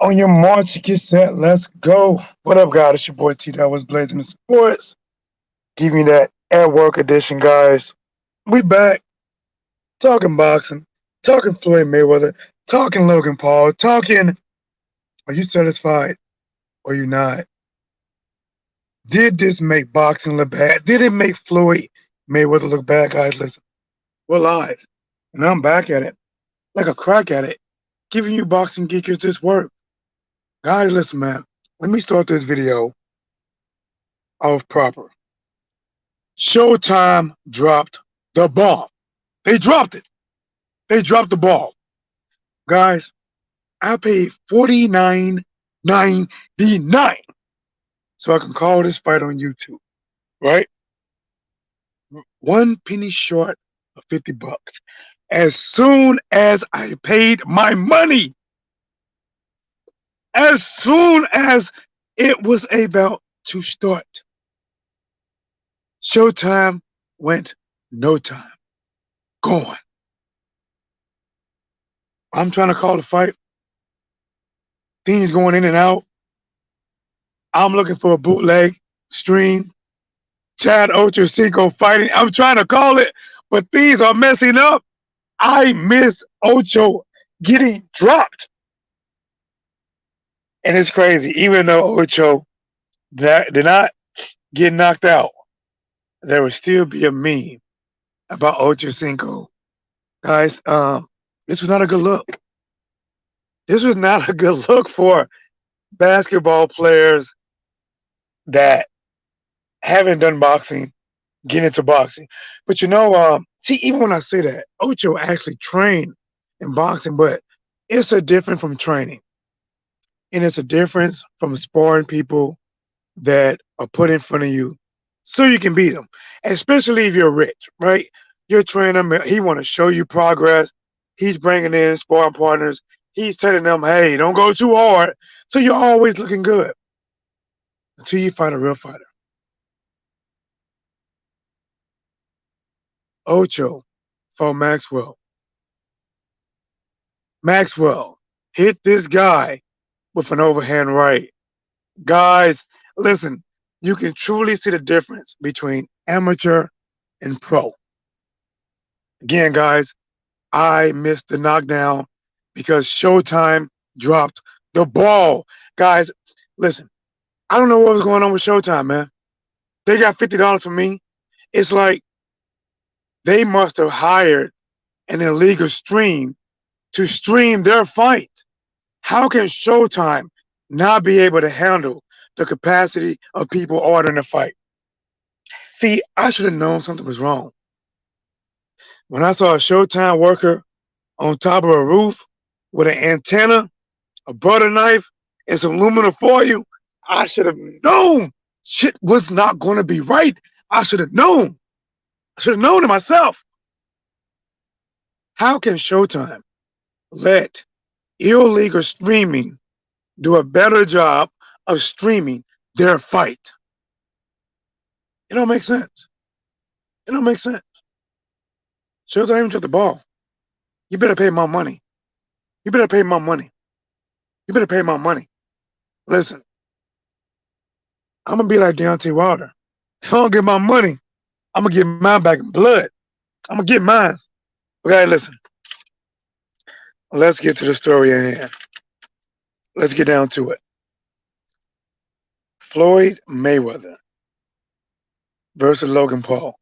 On your march, get set, let's go. What up, guys? It's your boy T. That was Blazing the Sports. Give me that at work edition, guys. We back talking boxing, talking Floyd Mayweather, talking Logan Paul, talking. Are you satisfied or you not? Did this make boxing look bad? Did it make Floyd Mayweather look bad, guys? Listen, we're live, and I'm back at it like a crack at it, giving you boxing geekers this work. Guys, listen, man. Let me start this video off proper. Showtime dropped the ball. They dropped it. They dropped the ball. Guys, I paid $49.99 so I can call this fight on YouTube, right? One penny short of 50 bucks. As soon as I paid my money, as soon as it was about to start, Showtime went no time. Gone. I'm trying to call the fight. Things going in and out. I'm looking for a bootleg stream. Chad Ochocinco fighting. I'm trying to call it, but things are messing up. I miss Ocho getting dropped. And it's crazy. Even though Ocho did not get knocked out, there will still be a meme about Ochocinco. Guys, this was not a good look. This was not a good look for basketball players that haven't done boxing, get into boxing. But see, even when I say that, Ocho actually trained in boxing, but it's a difference from training. And it's a difference from sparring people that are put in front of you so you can beat them. Especially if you're rich, right? You're training him, he want to show you progress. He's bringing in sparring partners. He's telling them, hey, don't go too hard. So you're always looking good until you find a real fighter. Ocho fought Maxwell. Maxwell hit this guy with an overhand right. Guys, listen, you can truly see the difference between amateur and pro. Again, guys, I missed the knockdown because Showtime dropped the ball. Guys, listen, I don't know what was going on with Showtime, man. They got $50 from me. It's like they must have hired an illegal stream to stream their fight. How can Showtime not be able to handle the capacity of people ordering a fight? See, I should have known something was wrong. When I saw a Showtime worker on top of a roof with an antenna, a butter knife, and some aluminum foil, I should have known shit was not going to be right. I should have known. I should have known it myself. How can Showtime let illegal streaming do a better job of streaming their fight? It don't make sense. It don't make sense. Showtime even took the ball. You better pay my money. You better pay my money. You better pay my money. Listen, I'm gonna be like Deontay Wilder. If I don't get my money, I'm gonna get mine back in blood. I'm gonna get mine. Okay, listen. Let's get to the story in here. Let's get down to it. Floyd Mayweather versus Logan Paul.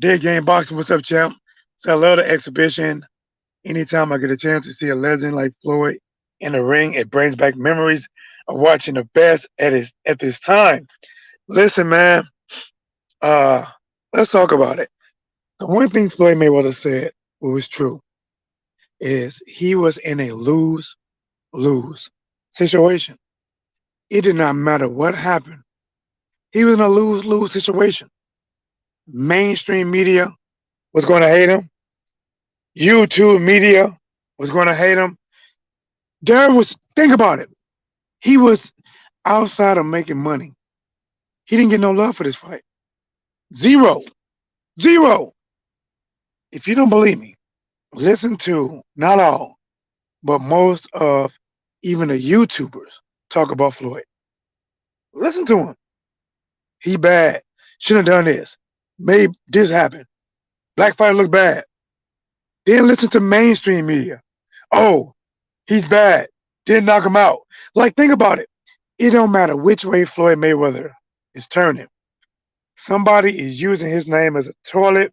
Dead Game Boxing, what's up, champ? So I love the exhibition. Anytime I get a chance to see a legend like Floyd in the ring, it brings back memories of watching the best at this time. Listen, man, let's talk about it. The one thing Floyd Mayweather said, what was true, is he was in a lose-lose situation. It did not matter what happened. He was in a lose-lose situation. Mainstream media was going to hate him. YouTube media was going to hate him. Think about it. He was outside of making money. He didn't get no love for this fight. Zero. Zero. If you don't believe me, listen to, not all, but most of even the YouTubers talk about Floyd. Listen to him. He bad. Shouldn't have done this. Made this happen. Black fighter look bad. Then listen to mainstream media. Oh, he's bad. Didn't knock him out. Like, think about it. It don't matter which way Floyd Mayweather is turning. Somebody is using his name as a toilet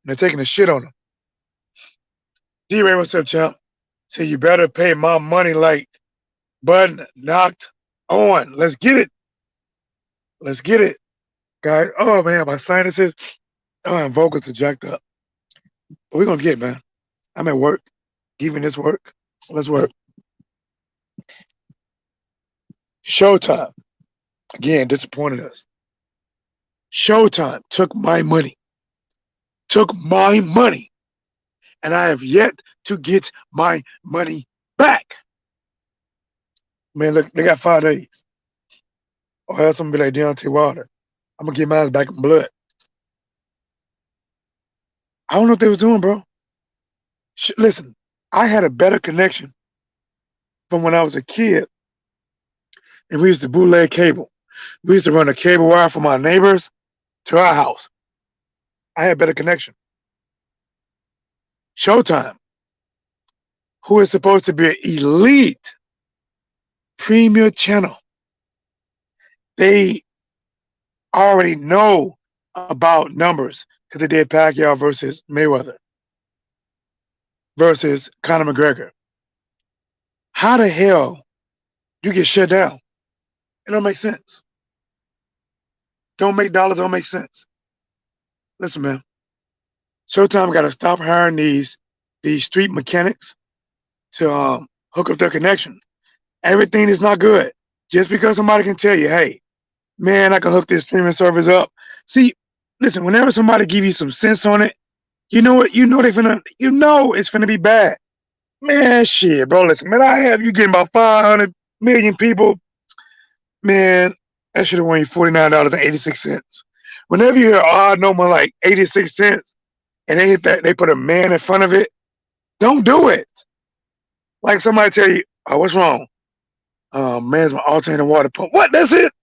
and they're taking a shit on him. D-Ray, what's up, champ? Say you better pay my money like button knocked on. Let's get it. Let's get it. Guys, oh man, my sinuses, oh, and vocals are jacked up. But we're gonna get it, man. I'm at work. Giving this work. Let's work. Showtime. Again, disappointed us. Showtime took my money. Took my money. And I have yet to get my money back. Man, look, they got 5 days. Or else I'm gonna be like Deontay Wilder. I'm gonna get mine back in blood. I don't know what they was doing, bro. Listen, I had a better connection from when I was a kid, and we used to bootleg cable. We used to run a cable wire from our neighbors to our house. I had better connection. Showtime, who is supposed to be an elite premier channel, they already know about numbers because they did Pacquiao versus Mayweather versus Conor McGregor. How the hell you get shut down? It don't make sense. Don't make dollars, don't make sense. Listen, man. Showtime got to stop hiring these street mechanics to hook up their connection. Everything is not good. Just because somebody can tell you, hey, man, I can hook this streaming service up. See, listen, whenever somebody give you some sense on it, you know what? You know it's gonna be bad. Man, shit, bro. Listen, man, I have you getting about 500 million people. Man, that should have won you $49.86. Whenever you hear an odd number like 86 cents and they hit that, they put a man in front of it, don't do it. Like somebody tell you, oh, what's wrong? Man's my alternating water pump. What? That's it?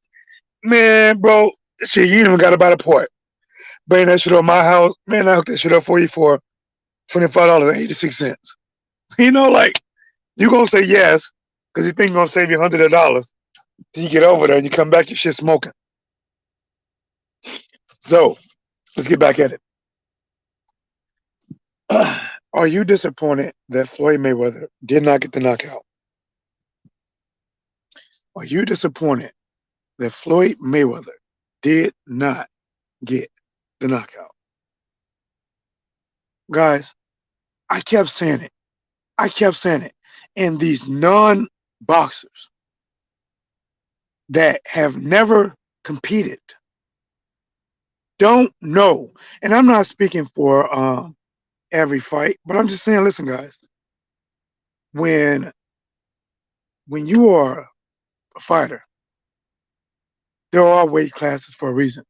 Man, bro, shit, you even got to buy the port. Bring that shit on my house. Man, I hook that shit up for you for $25.86. You know, like, you going to say yes because you think you're going to save you $100. Then you get over there and you come back, your shit smoking. So, let's get back at it. Are you disappointed that Floyd Mayweather did not get the knockout? Are you disappointed that Floyd Mayweather did not get the knockout? Guys, I kept saying it. I kept saying it. And these non-boxers that have never competed don't know. And I'm not speaking for every fight, but I'm just saying, listen, guys, when you are a fighter, there are weight classes for a reason.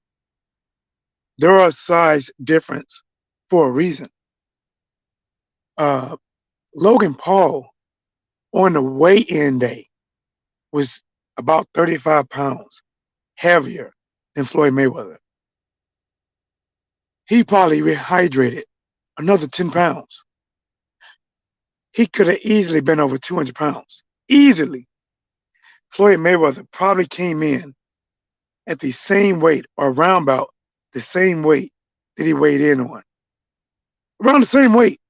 There are size difference for a reason. Logan Paul on the weigh-in day was about 35 pounds heavier than Floyd Mayweather. He probably rehydrated another 10 pounds. He could have easily been over 200 pounds. Easily. Floyd Mayweather probably came in at the same weight or around about the same weight that he weighed in on. Around the same weight.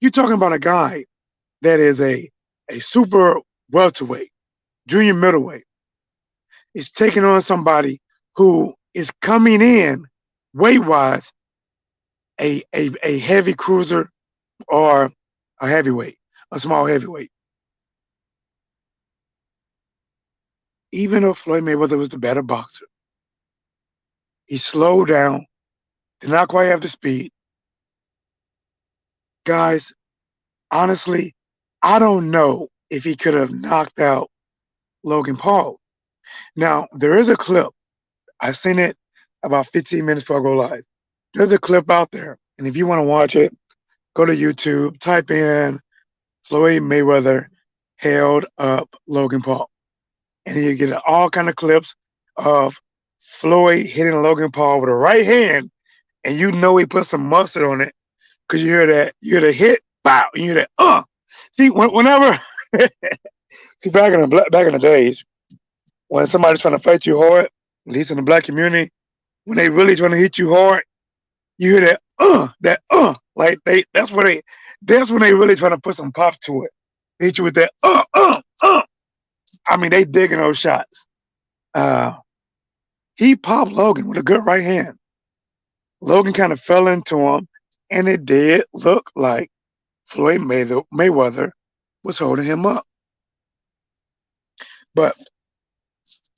You're talking about a guy that is a super welterweight, junior middleweight. Is taking on somebody who is coming in weight-wise a heavy cruiser or a heavyweight, a small heavyweight. Even though Floyd Mayweather was the better boxer, he slowed down, did not quite have the speed. Guys, honestly, I don't know if he could have knocked out Logan Paul. Now, there is a clip. I seen it about 15 minutes before I go live. There's a clip out there, and if you want to watch it, Go to YouTube, type in Floyd Mayweather held up Logan Paul, and you get all kind of clips of Floyd hitting Logan Paul with a right hand, and you know he put some mustard on it because you hear the hit, bow, and you hear that. See, whenever see back in the days when somebody's trying to fight you hard, at least in the black community, when they really trying to hit you hard, you hear like that's when they really trying to put some pop to it. They hit you with that I mean, they digging those shots. Uh, he popped Logan with a good right hand. Logan kind of fell into him, and it did look like Floyd Mayweather was holding him up. But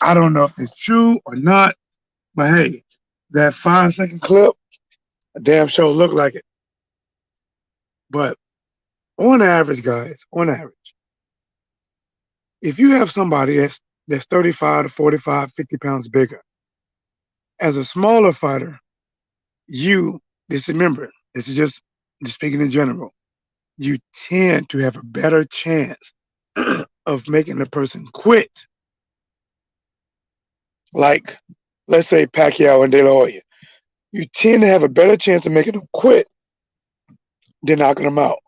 I don't know if it's true or not. But hey, that 5 second clip, a damn show looked like it. But on average, guys, on average, if you have somebody that's 35 to 45, 50 pounds bigger, as a smaller fighter, remember, this is just speaking in general, you tend to have a better chance of making the person quit. Like, let's say Pacquiao and De La Hoya. You tend to have a better chance of making them quit than knocking them out.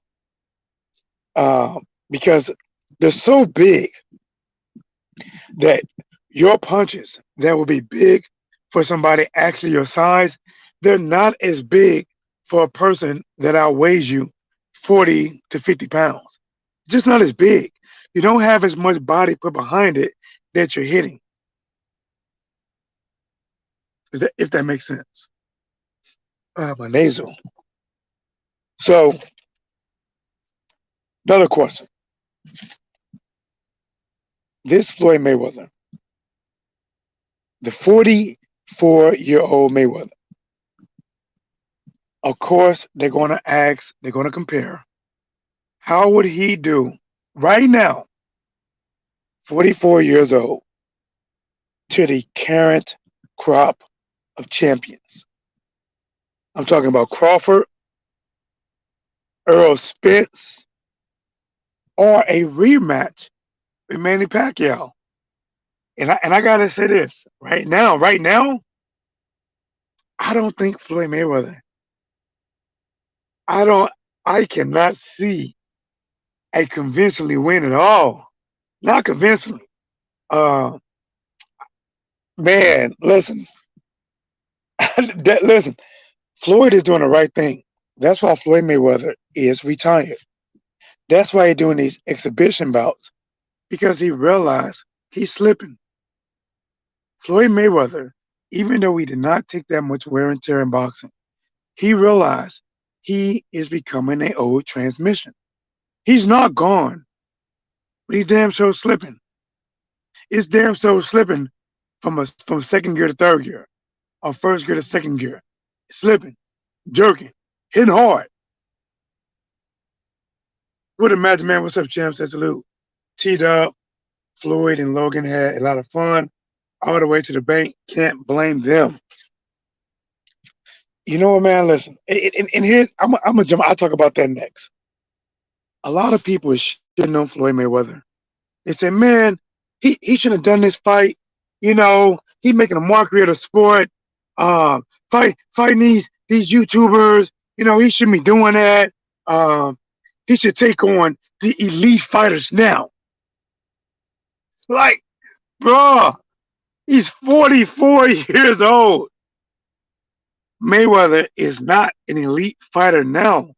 Because they're so big that your punches that will be big for somebody actually your size, they're not as big for a person that outweighs you 40 to 50 pounds. Just not as big. You don't have as much body put behind it that you're hitting. If that makes sense. My nasal. So, another question. This Floyd Mayweather, the 44-year-old Mayweather, of course, they're going to compare. How would he do right now, 44 years old, to the current crop of champions? I'm talking about Crawford, Earl Spence, or a rematch with Manny Pacquiao. And I gotta say this right now, I don't think Floyd Mayweather. I cannot see a convincingly win at all. Not convincingly. Uh, man, listen, listen. Floyd is doing the right thing. That's why Floyd Mayweather is retired. That's why he's doing these exhibition bouts because he realized he's slipping. Floyd Mayweather, even though he did not take that much wear and tear in boxing, he realized he is becoming an old transmission. He's not gone, but he's damn so slipping. It's damn so slipping from second gear to third gear, or first gear to second gear. Slipping, jerking, hitting hard. What a Magic Man, what's up, champ? Says salute. T-Dub, Floyd, and Logan had a lot of fun all the way to the bank. Can't blame them. You know what, man? Listen, and here's I'm gonna jump. I'll talk about that next. A lot of people is shitting on Floyd Mayweather. They say, man, he shouldn't have done this fight. You know, he making a mockery of the sport. Fighting these YouTubers. You know, he shouldn't be doing that. He should take on the elite fighters now. Like, bruh, he's 44 years old. Mayweather is not an elite fighter now.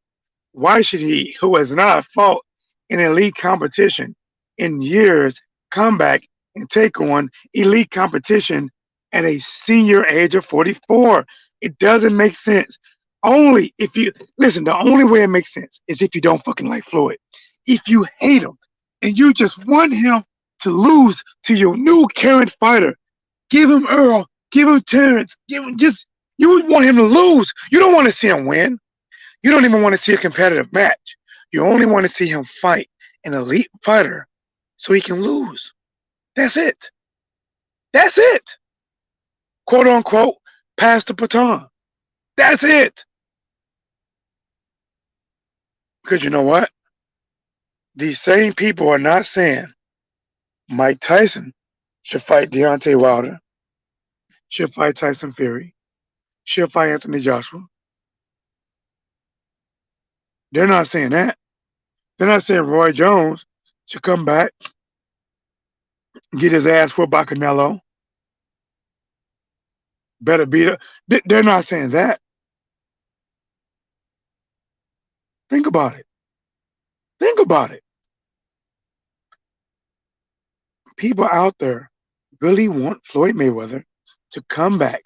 Why should he, who has not fought in elite competition in years, come back and take on elite competition at a senior age of 44? It doesn't make sense. Only if you listen, the only way it makes sense is if you don't fucking like Floyd. If you hate him and you just want him to lose to your new current fighter, give him Earl, give him Terrence, give him just you would want him to lose. You don't want to see him win. You don't even want to see a competitive match. You only want to see him fight an elite fighter so he can lose. That's it. That's it. Quote unquote, pass the baton. That's it. Because you know what? These same people are not saying Mike Tyson should fight Deontay Wilder, should fight Tyson Fury, should fight Anthony Joshua. They're not saying that. They're not saying Roy Jones should come back, get his ass for by Canelo, better beat her. They're not saying that. Think about it. Think about it. People out there really want Floyd Mayweather to come back,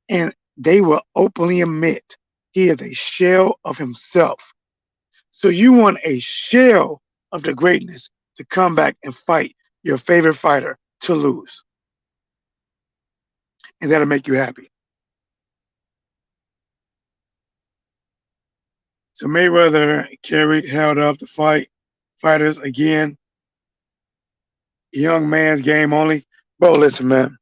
and they will openly admit he is a shell of himself. So you want a shell of the greatness to come back and fight your favorite fighter to lose, and that'll make you happy. So Mayweather carried, held up the fighters again. Young man's game only. Bro, listen, man.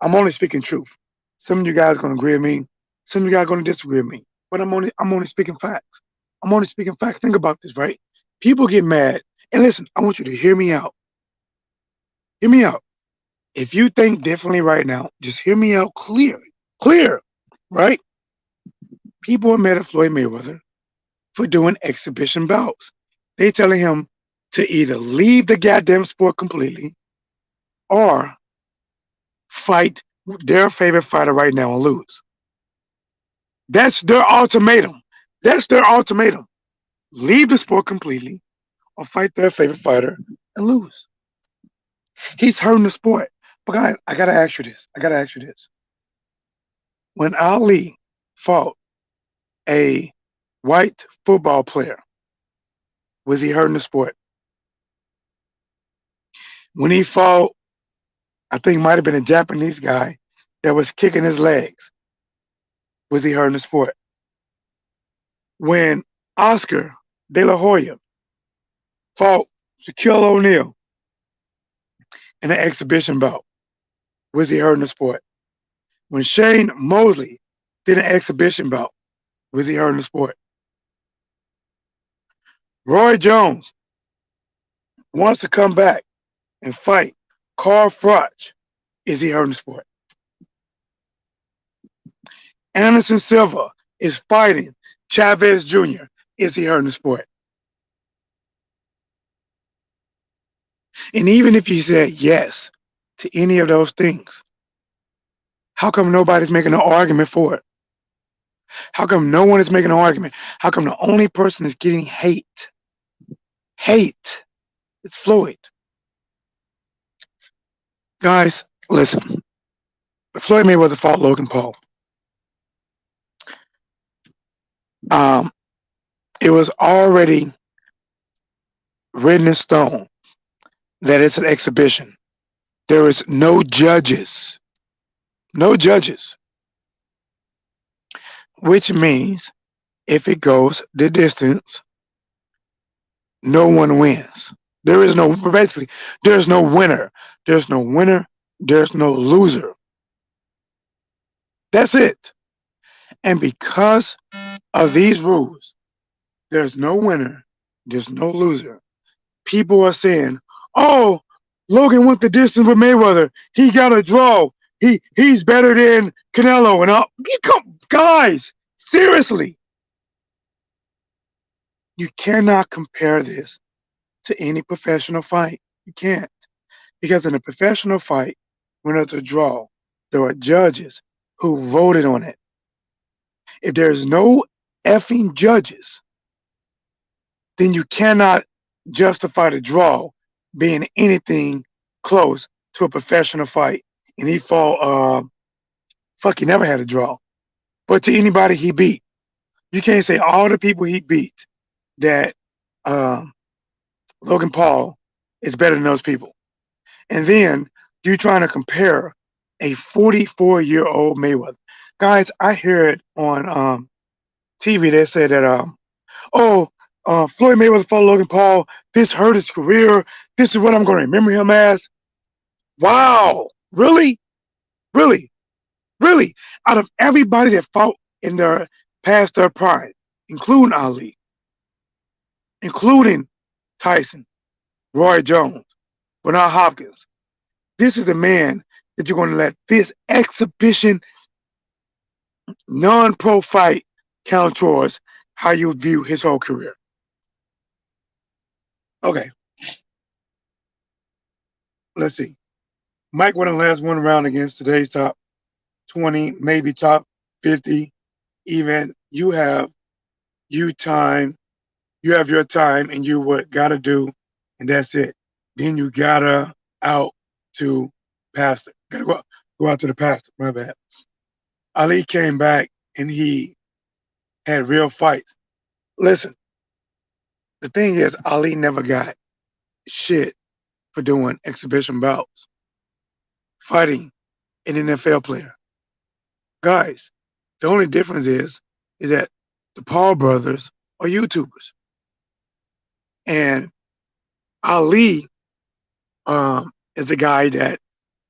I'm only speaking truth. Some of you guys are gonna agree with me. Some of you guys are gonna disagree with me. But I'm only speaking facts. I'm only speaking facts. Think about this, right? People get mad. And listen, I want you to hear me out. Hear me out. If you think differently right now, just hear me out clearly. Clear, right? People are mad at Floyd Mayweather for doing exhibition bouts. They telling him to either leave the goddamn sport completely or fight their favorite fighter right now and lose. That's their ultimatum. That's their ultimatum. Leave the sport completely or fight their favorite fighter and lose. He's hurting the sport. But guys, I gotta ask you this. I gotta ask you this. When Ali fought a white football player, was he hurting the sport? When he fought, I think it might have been a Japanese guy that was kicking his legs, was he hurting the sport? When Oscar De La Hoya fought Shaquille O'Neal in an exhibition bout, was he hurting the sport? When Shane Mosley did an exhibition bout, was he hurting the sport? Roy Jones wants to come back and fight Carl Froch. Is he hurting the sport? Anderson Silva is fighting Chavez Jr. Is he hurting the sport? And even if you said yes to any of those things, how come nobody's making an argument for it? How come no one is making an argument? How come the only person that's getting hate, it's Floyd? Guys, listen. Floyd Mayweather fought Logan Paul. Um, it was already written in stone that it's an exhibition. There is no judges. No judges. Which means if it goes the distance, no one wins. There is no, basically, there's no winner. There's no winner. There's no loser. That's it. And because of these rules, there's no winner. There's no loser. People are saying, oh, Logan went the distance with Mayweather. He got a draw. He's better than Canelo. And all. Guys, seriously. You cannot compare this to any professional fight. You can't. Because in a professional fight, when it's a draw, there are judges who voted on it. If there's no effing judges, then you cannot justify the draw being anything close to a professional fight. And he fought, he never had a draw. But to anybody he beat, you can't say all the people he beat that Logan Paul is better than those people. And then you're trying to compare a 44-year-old Mayweather. Guys, I hear it on TV. They say that, Floyd Mayweather fought Logan Paul. This hurt his career. This is what I'm going to remember him as. Wow. Really? Really? Really? Out of everybody that fought in their past their prime, including Ali, including Tyson, Roy Jones, Bernard Hopkins. This is the man that you're going to let this exhibition non-pro fight count towards how you view his whole career. Okay, let's see. Mike won the last one round against today's top 20, maybe top 50. Even you have time, you have your time, and you what gotta do, and that's it. Then you gotta out to pastor. Gotta go out to the pastor. My bad. Ali came back and he had real fights. Listen, the thing is, Ali never got shit for doing exhibition bouts, fighting an NFL player. Guys, the only difference is that the Paul brothers are YouTubers, and Ali is a guy that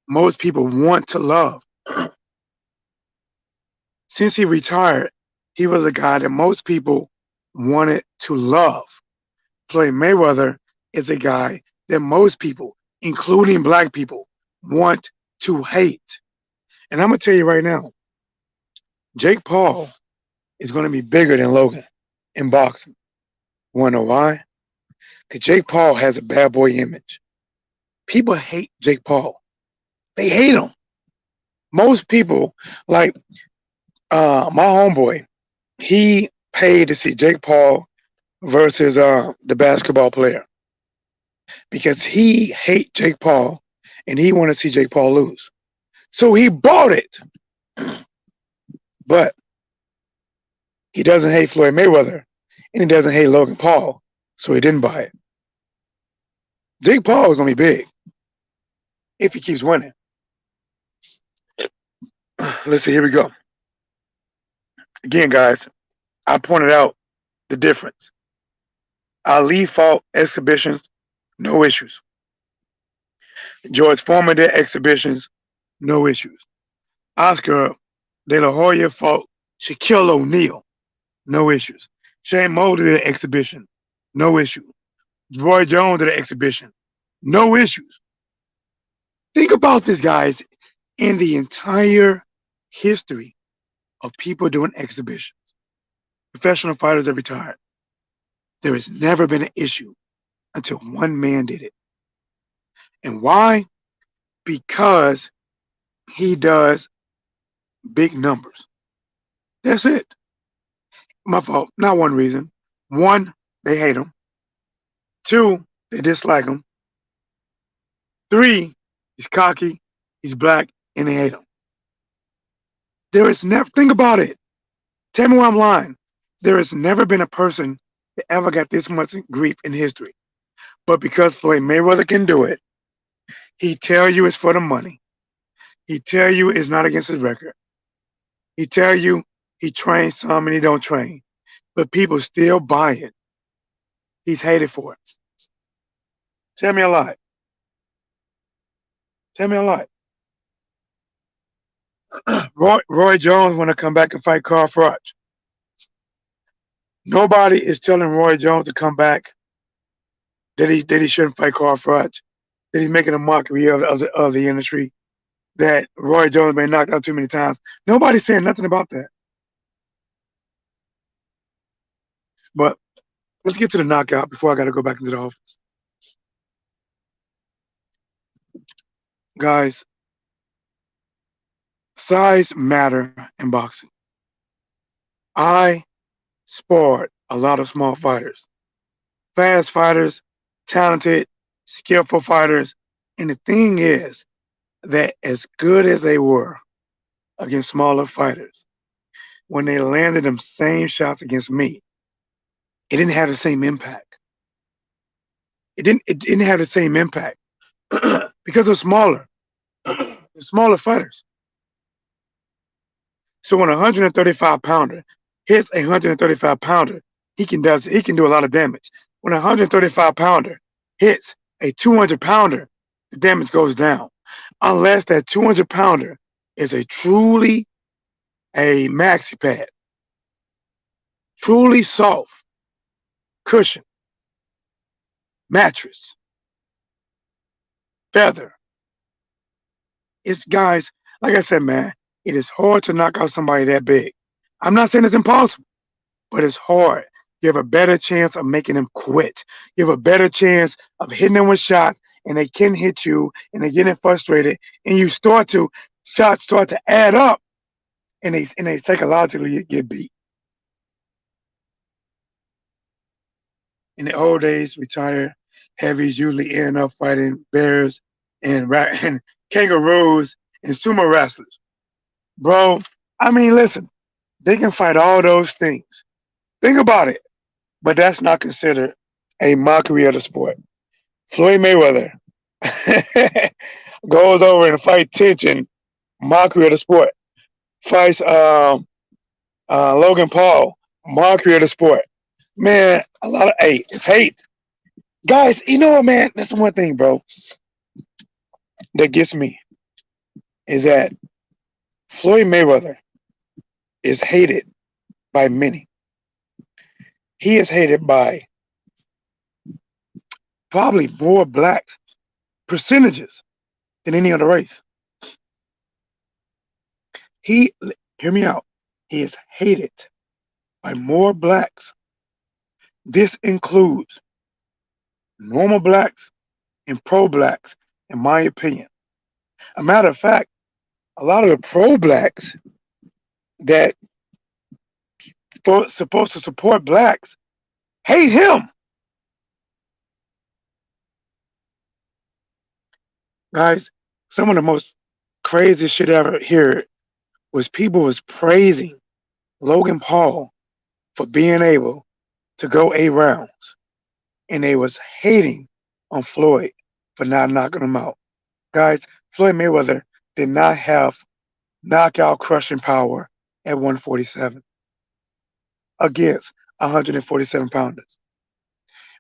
most people want to love. Since he retired, he was a guy that most people wanted to love. Floyd Mayweather is a guy that most people, including black people, want to hate. And I'm gonna tell you right now, Jake Paul is gonna be bigger than Logan in boxing. Wanna know why? Because Jake Paul has a bad boy image. People hate Jake Paul. They hate him. Most people, like my homeboy, he paid to see Jake Paul versus the basketball player because he hate Jake Paul and he want to see Jake Paul lose. So he bought it. But he doesn't hate Floyd Mayweather and he doesn't hate Logan Paul, so he didn't buy it. Jake Paul is going to be big if he keeps winning. Let's see, here we go. Again, guys, I pointed out the difference. Ali fought exhibitions, no issues. George Foreman did exhibitions, no issues. Oscar De La Hoya fought Shaquille O'Neal, no issues. Shane Mosley did an exhibition, no issues. Roy Jones did an exhibition, no issues. Think about this, guys. In the entire history of people doing exhibitions, professional fighters have retired. There has never been an issue until one man did it. And why? Because he does big numbers. That's it. My fault. Not one reason. One, they hate him. Two, they dislike him. Three, he's cocky, he's black, and they hate him. There is never, think about it. Tell me why I'm lying. There has never been a person that ever got this much grief in history. But because Floyd Mayweather can do it, he tell you it's for the money. He tell you it's not against his record. He tell you he trains some and he don't train. But people still buy it. He's hated for it. Tell me a lie. Tell me a lie. Roy Jones want to come back and fight Carl Froch. Nobody is telling Roy Jones to come back that he shouldn't fight Carl Froch, that he's making a mockery of the industry, that Roy Jones been knocked out too many times. Nobody's saying nothing about that. But let's get to the knockout before I got to go back into the office. Guys, size matter in boxing. I sparred a lot of small fighters, fast fighters, talented, skillful fighters. And the thing is that as good as they were against smaller fighters, when they landed them same shots against me, it didn't have the same impact. It didn't have the same impact because they're smaller. They're smaller fighters. So when a 135 pounder hits a 135 pounder, he can do a lot of damage. When a 135 pounder hits a 200 pounder, the damage goes down. Unless that 200 pounder is truly a maxi pad, truly soft cushion. mattress, feather. It's guys, like I said, man, it is hard to knock out somebody that big. I'm not saying it's impossible, but it's hard. You have a better chance of making them quit. You have a better chance of hitting them with shots, and they can hit you, and they're getting frustrated, and you start to shots start to add up, and they psychologically get beat. In the old days, retired heavies usually end up fighting bears and kangaroos and sumo wrestlers. Bro, I mean, listen, they can fight all those things. Think about it, but that's not considered a mockery of the sport. Floyd Mayweather goes over and fight tension, mockery of the sport. Fights Logan Paul, mockery of the sport. Man, a lot of hate. It's hate. Guys, you know what, man? That's the one thing, bro, that gets me is that Floyd Mayweather is hated by many. He is hated by probably more black percentages than any other race. He, hear me out, he is hated by more blacks. This includes normal blacks and pro blacks, in my opinion. A matter of fact, a lot of the pro blacks that supposed to support blacks hate him. Guys, some of the most crazy shit I ever heard was people was praising Logan Paul for being able to go 8 rounds, and they was hating on Floyd for not knocking him out. Guys, Floyd Mayweather did not have knockout crushing power at 147 against 147 pounders.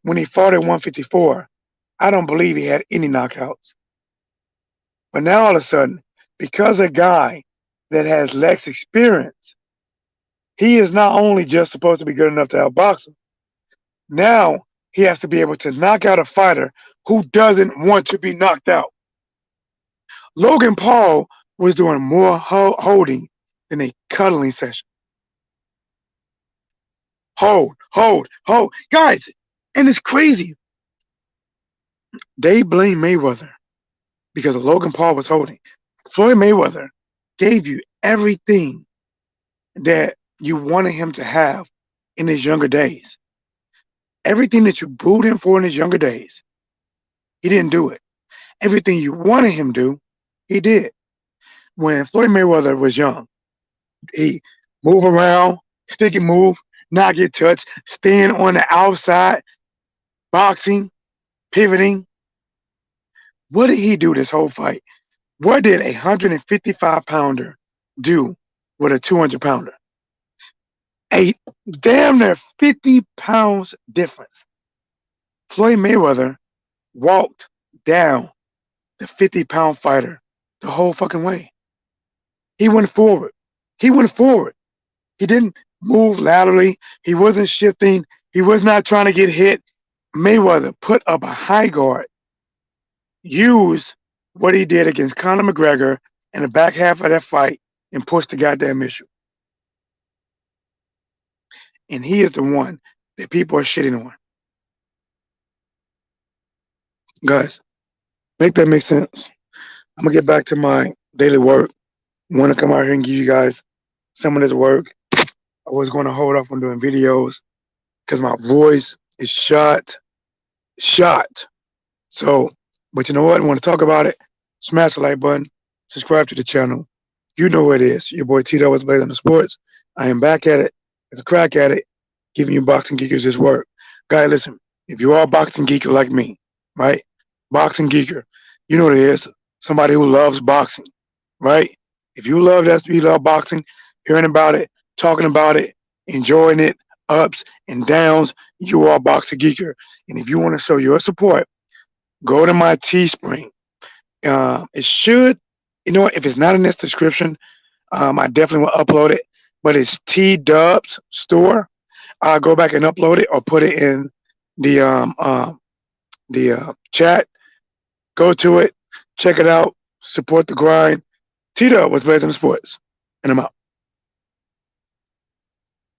When he fought at 154, I don't believe he had any knockouts. But now all of a sudden, because a guy that has less experience, he is not only just supposed to be good enough to outbox him. Now he has to be able to knock out a fighter who doesn't want to be knocked out. Logan Paul was doing more holding than a cuddling session. Hold, hold, hold. Guys, and it's crazy. They blame Mayweather because Logan Paul was holding. Floyd Mayweather gave you everything that you wanted him to have in his younger days. Everything that you booed him for in his younger days, he didn't do it. Everything you wanted him to do, he did. When Floyd Mayweather was young, he move around, stick and move, not get touched, stand on the outside, boxing, pivoting. What did he do this whole fight? What did a 155-pounder do with a 200-pounder? A damn near 50 pounds difference. Floyd Mayweather walked down the 50-pound fighter the whole fucking way. He went forward. He went forward. He didn't move laterally. He wasn't shifting. He was not trying to get hit. Mayweather put up a high guard, used what he did against Conor McGregor in the back half of that fight, and pushed the goddamn issue. And he is the one that people are shitting on. Guys, make that make sense? I'm going to get back to my daily work. I want to come out here and give you guys some of this work. I was going to hold off on doing videos because my voice is shot. So, but you know what? I want to talk about it. Smash the like button. Subscribe to the channel. You know what it is. Your boy Tito was Blazing the Sports. I am back at it. Like a crack at it. Giving you boxing geekers this work. Guy, listen. If you are a boxing geeker like me, right? Boxing geeker. You know what it is. Somebody who loves boxing, right? If you love that, you love boxing, hearing about it, talking about it, enjoying it, ups and downs, you are a boxing geeker. And if you want to show your support, go to my Teespring. It should, you know what, if it's not in this description, I definitely will upload it. But it's T-Dubs store. I'll go back and upload it or put it in the the chat. Go to it, check it out, support the grind. Tito was Blazing Sports, and I'm out.